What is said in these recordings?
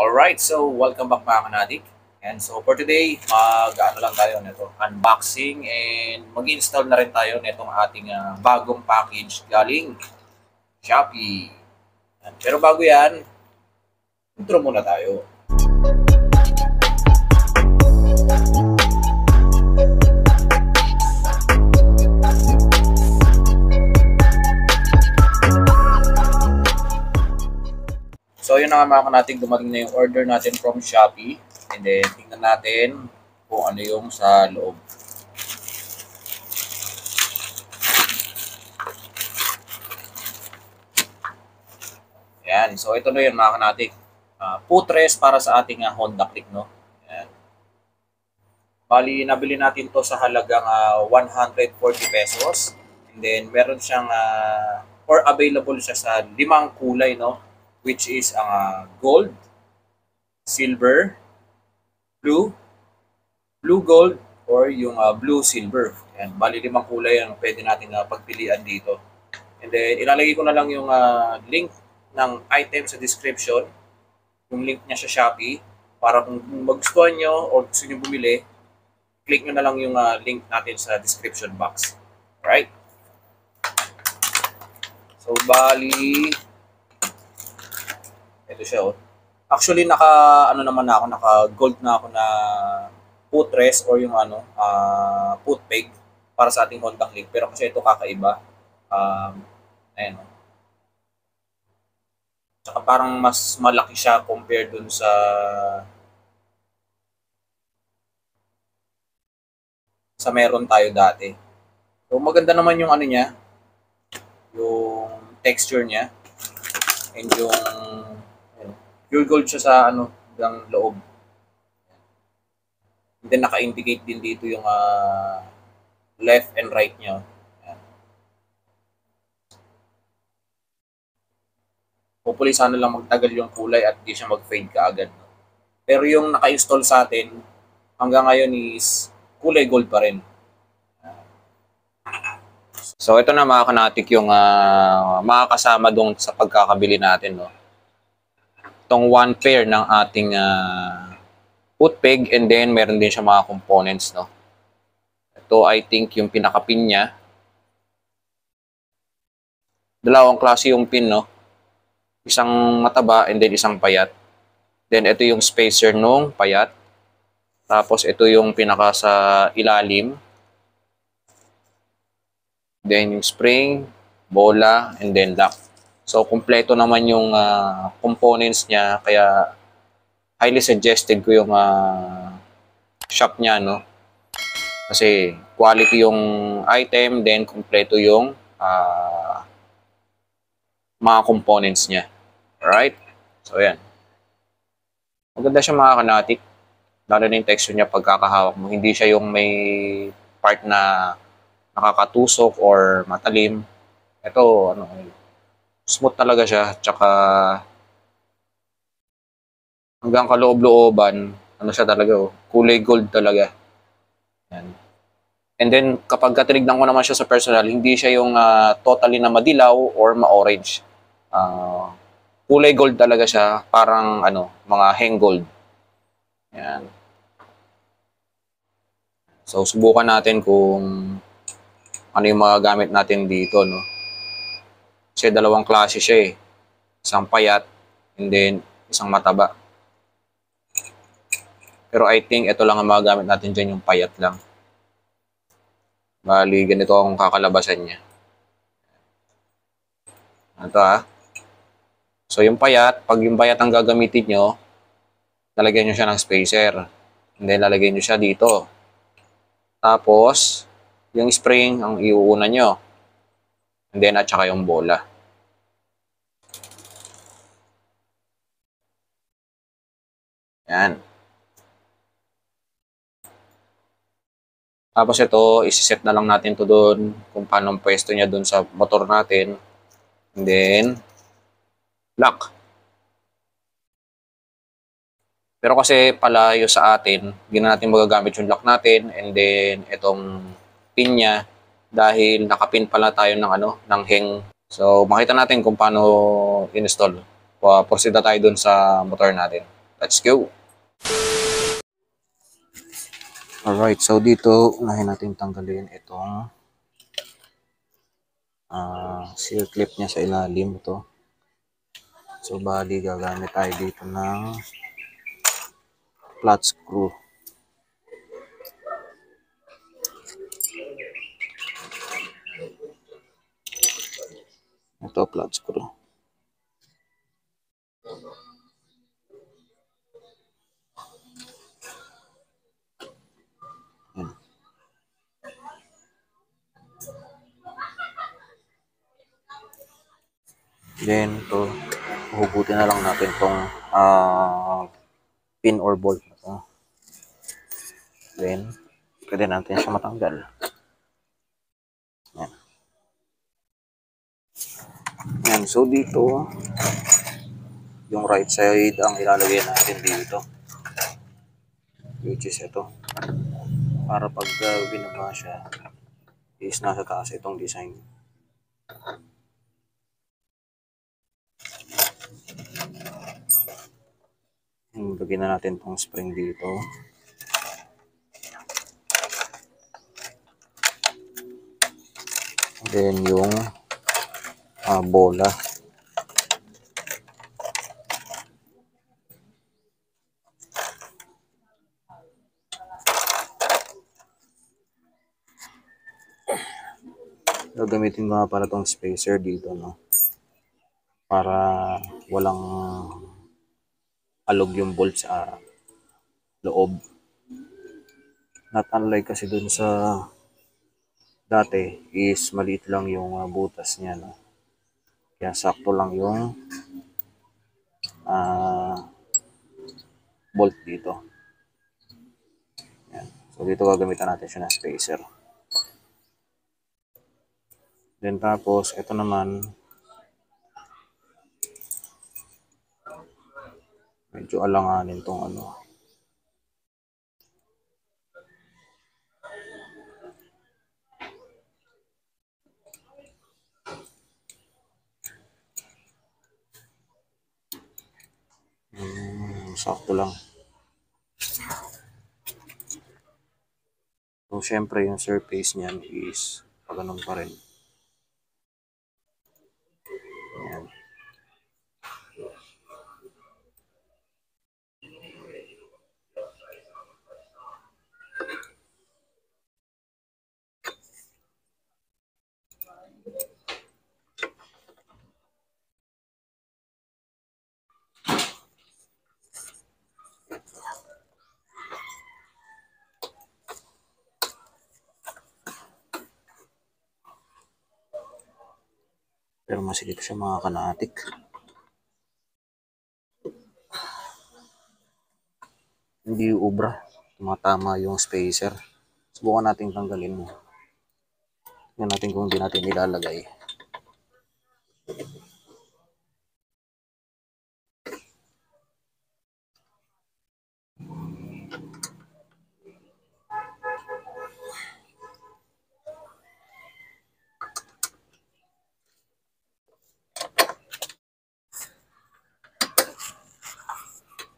Alright, so welcome back mga kanadik. And so for today, mag-ano lang tayo nito, unboxing and mag-install na rin tayo nitong ating bagong package galing Shopee. Pero bago yan, intro muna tayo. So yun na nga mga kanatig, dumating na yung order natin from Shopee. And then tingnan natin kung ano yung sa loob. Yan, so ito na yun mga kanatig. Footrest para sa ating Honda Click, no? Yan. Bali, nabili natin to sa halagang 140 pesos. And then meron siyang, or available siya sa 5 kulay, no? Which is gold, silver, blue gold, or yung blue silver. Yan, bali 5 kulay ang pwede natin pagpilian dito. And then ilalagay ko na lang yung link ng item sa description, yung link niya sa Shopee, para kung magustuhan nyo or gusto nyo bumili, click nyo na lang yung link natin sa description box. Alright? So bali, ito siya, oh. Actually, naka-gold na ako na footrest or yung foot peg para sa ating Honda Click. Pero kasi ito kakaiba. Ayan, oh. Tsaka parang mas malaki siya compared dun sa meron tayo dati. So, maganda naman yung niya, yung texture niya, and yung pure gold siya sa ng loob. And then naka-indicate din dito yung left and right niya. Ayan. Hopefully sana lang magtagal yung kulay at di siya mag-fade kaagad. Pero yung naka-install sa atin hanggang ngayon is kulay gold pa rin. So ito na mga kanatik yung makakasama doon sa pagkakabili natin, no. Itong one pair ng ating foot peg, and then meron din siya mga components, no. Ito I think yung pinaka-pin niya. Dalawang klase yung pin, no. Isang mataba and then isang payat. Then ito yung spacer nung payat. Tapos ito yung pinaka sa ilalim. Then yung spring, bola, and then lock. So, kumpleto naman yung components niya. Kaya, highly suggested ko yung shop niya, no? Kasi, quality yung item, then kumpleto yung mga components niya. Alright? So, yan. Maganda siya mga kanatik. Lalo na yung texture niya pagkakahawak mo. Hindi siya yung may part na nakakatusok or matalim. Ito, smooth talaga siya. Tsaka, hanggang kaloob-looban, siya talaga, oh, kulay gold talaga. Yan. And then, kapag tinignan ko naman siya sa personal, hindi siya yung totally na madilaw or ma-orange. Kulay gold talaga siya, parang mga hang gold. Yan. So, subukan natin kung ano yung mga gamit natin dito, no? Kasi dalawang klase siya, eh. Isang payat, and then isang mataba. Pero I think ito lang ang mga gamit natin dyan, yung payat lang. Bali, ganito ang kakalabasan niya. Ito, So, yung payat, pag yung payat ang gagamitin nyo, lalagyan nyo siya ng spacer. And then, lalagyan nyo siya dito. Tapos, yung spring ang iuuna nyo. And then, at saka yung bola. Yan. Tapos ito, isi-set na lang natin to doon kung paano ang pwesto niya doon sa motor natin. And then, lock. Pero kasi palayo sa atin, hindi na natin magagamit yung lock natin, and then itong pin niya dahil nakapin pala tayo ng hang. So makita natin kung paano install. Proceed na tayo dun sa motor natin. Let's go! Alright, so dito, unahin natin tanggalin itong seal clip niya sa ilalim ito. So, bali, gagamit tayo dito ng flat screw. Ito, flat screw. Yan. Then, ito, hugutin na lang natin itong pin or bolt na ito. Then, pwede natin siya matanggal. Yan. Yan. So, dito, yung right side ang ilalagay natin dito. Which is ito. Para pag binaba siya, is nasa taas itong design. Lagyan na natin itong spring dito. Then yung bola. Gagamitin ko nga para itong spacer dito, no? Para walang alog yung bolt sa loob. Not unlike kasi dun sa dati is maliit lang yung butas niya, no? Kaya sakto lang yung bolt dito. Yan. So dito gagamitan natin siya ng spacer. Then tapos ito naman medyo alanganin tong ano. Sakto lang. So syempre yung surface niyan is pagano'n pa rin. Ayan. Pero masikip siya mga kanatik. Hindi ubra. Tumatama yung spacer. Subukan natin tanggalin mo. Tingnan natin kung hindi natin ilalagay.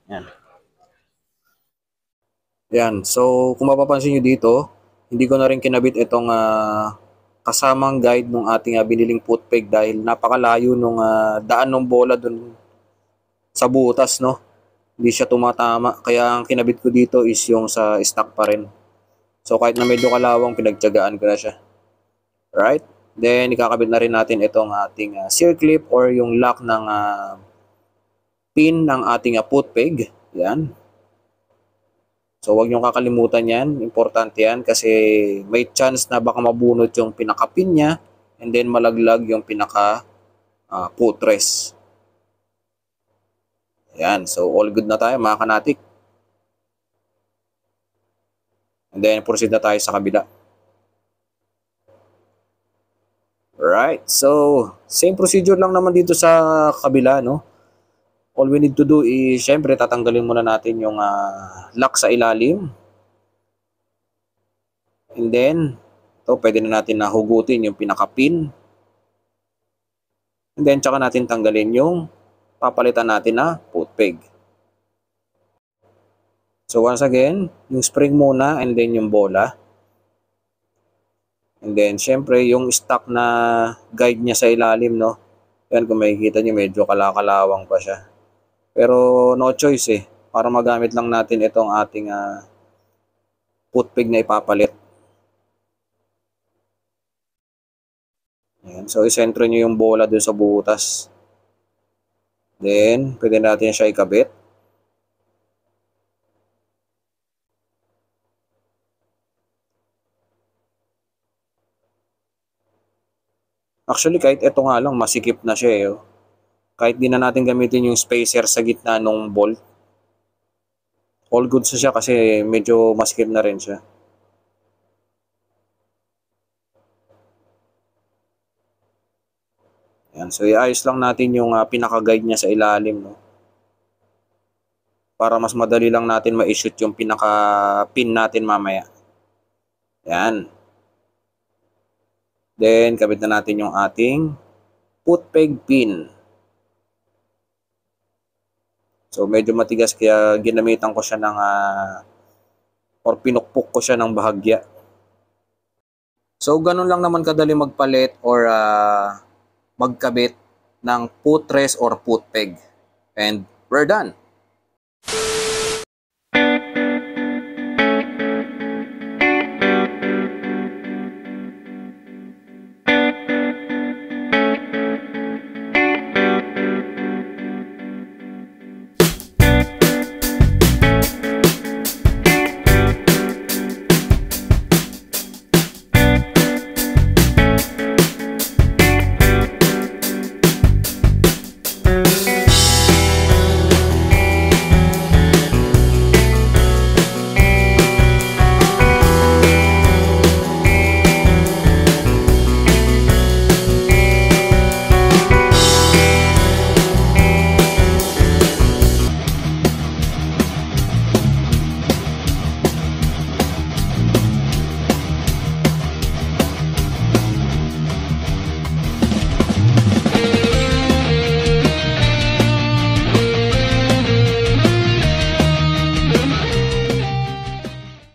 Yan. Yan. So, kung mapapansin nyo dito, hindi ko na rin kinabit itong kasamang guide ng ating biniling foot peg dahil napakalayo nung daan ng bola dun sa butas, no? Hindi siya tumatama. Kaya ang kinabit ko dito is yung sa stock pa rin. So, kahit na medyo kalawang, pinagtiyagaan ko na siya. Right? Then, ikakabit na rin natin itong ating seal clip or yung lock ng pin ng ating foot peg. Yan. So, huwag niyong kakalimutan yan. Importante yan kasi may chance na baka mabunot yung pinaka-pin niya and then malaglag yung pinaka-footrest. Yan. So, all good na tayo mga kanatik. And then, proceed na tayo sa kabila. Right. So, same procedure lang naman dito sa kabila, no? All we need to do is, syempre, tatanggalin muna natin yung lock sa ilalim. And then, ito, pwede na natin hugutin yung pinaka-pin. And then, tsaka natin tanggalin yung papalitan natin na foot peg. So once again, yung spring muna and then yung bola. And then syempre yung stock na guide niya sa ilalim, no. Yan, kung makikita niyo medyo kalakalawang pa siya. Pero no choice eh. Para magamit lang natin itong ating foot peg na ipapalit. Ayan. So isentro niyo yung bola dun sa butas. Then pwede natin siya ikabit. Actually, kahit ito nga lang, masikip na siya eh. Kahit di na natin gamitin yung spacer sa gitna ng bolt. All good siya kasi medyo masikip na rin siya. Yan. So, iayos lang natin yung pinaka-guide niya sa ilalim. No? Para mas madali lang natin ma-shoot yung pinaka-pin natin mamaya. Yan. Then, kabit na natin yung ating foot peg pin. So, medyo matigas kaya ginamitan ko siya ng or pinukpok ko siya ng bahagya. So, ganun lang naman kadali magpalit or magkabit ng foot rest or foot peg. And we're done.